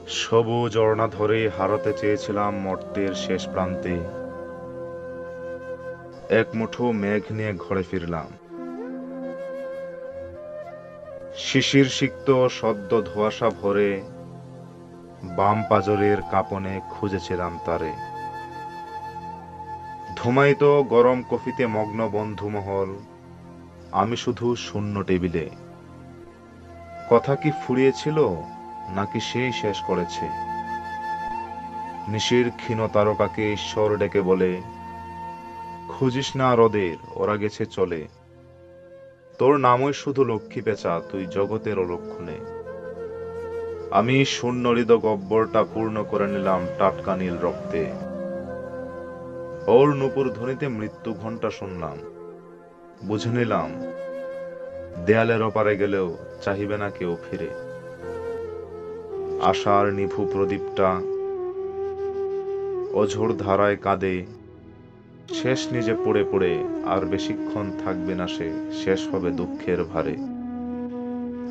সবুজ অরণা ধরে হারাতে চেয়েছিলাম মর্ত্যের শেষ প্রান্তে। এক মুঠো মেঘ নিয়ে ঘরে ফিরলাম। শিশির সিক্ত সদ্য ধোঁয়াশা ভরে বাম পাজরের কাঁপনে খুঁজেছিলাম তারে। ধুমায়িত গরম কফিতে মগ্ন বন্ধুমহল, আমি শুধু শূন্য টেবিলে। কথা কি ফুরিয়েছিল, নাকি সেই শেষ করেছে? নিশির ক্ষীণ তারকাকে ঈশ্বর ডেকে বলে, খুঁজিস না আর ওদের, ওরা গেছে চলে। তোর নামই শুধু লক্ষ্মী পেঁচা, তুই জগতের অলক্ষণে। আমি শূন্য হৃদ গব্বরটা পূর্ণ করে নিলাম টাটকা নীল রক্তে। ওর নূপুর ধ্বনিতে মৃত্যু ঘণ্টা শুনলাম। বুঝে নিলাম, দেয়ালের ওপারে গেলেও চাহিবে না কেউ ফিরে। আশার নিভু প্রদীপটা অঝোর ধারায় কাঁদে, শেষ নিজে পড়ে পড়ে আর বেশিক্ষণ থাকবে না সে, শেষ হবে দুঃখের ভারে।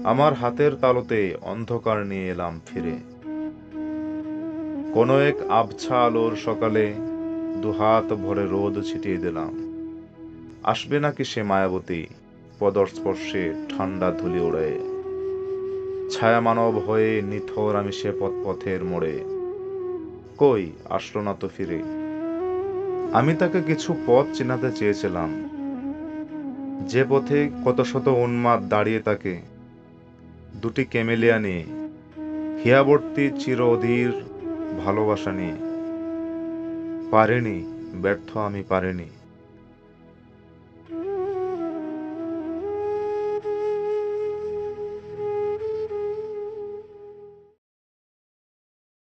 আমার হাতের তালুতে অন্ধকার নিয়ে এলাম ফিরে। কোনো এক আবছা আলোর সকালে দুহাত ভরে রোদ ছিটিয়ে দিলাম। আসবে নাকি সে মায়াবতী, পদস্পর্শে ঠান্ডা ধুলি ওড়ে। ছায়া মানব হয়ে নিথর আমি সে পথের মোড়ে। কই আসলো না তো ফিরে। আমি তাকে কিছু পথ চেনাতে চেয়েছিলাম, যে পথে কত শত উন্মাদ দাঁড়িয়ে থাকে দুটি ক্যামেলিয়া নিয়ে, হিয়াবর্তী চির অধীর ভালোবাসা নিয়ে। পারিনি, ব্যর্থ আমি পারিনি।